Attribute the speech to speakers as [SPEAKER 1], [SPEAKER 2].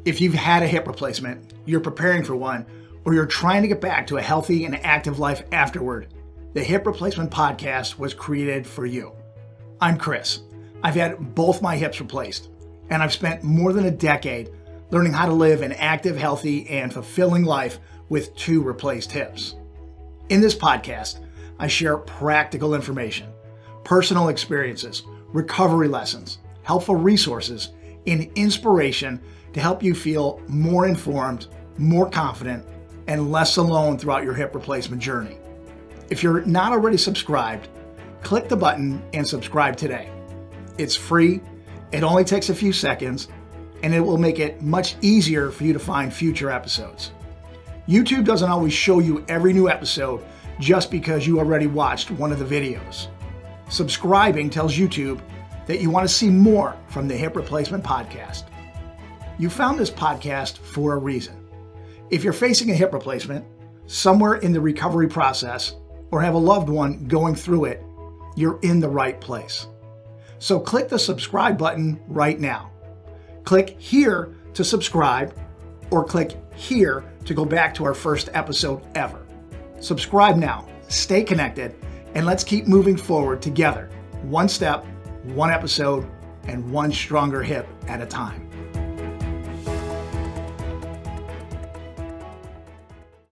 [SPEAKER 1] If you've had a hip replacement, you're preparing for one, or you're trying to get back to a healthy and active life afterward, the Hip Replacement Podcast was created for you. I'm Chris. I've had both my hips replaced, and I've spent more than a decade learning how to live an active, healthy, and fulfilling life with two replaced hips. In this podcast, I share practical information, personal experiences, recovery lessons, helpful resources, and inspiration to help you feel more informed, more confident, and less alone throughout your hip replacement journey. If you're not already subscribed, click the button and subscribe today. It's free, it only takes a few seconds, and it will make it much easier for you to find future episodes. YouTube doesn't always show you every new episode just because you already watched one of the videos. Subscribing tells YouTube that you want to see more from the Hip Replacement Podcast. You found this podcast for a reason. If you're facing a hip replacement, somewhere in the recovery process, or have a loved one going through it, you're in the right place. So click the subscribe button right now. Click here to subscribe, or click here to go back to our first episode ever. Subscribe now, stay connected, and let's keep moving forward together, one step, one episode, and one stronger hip at a time.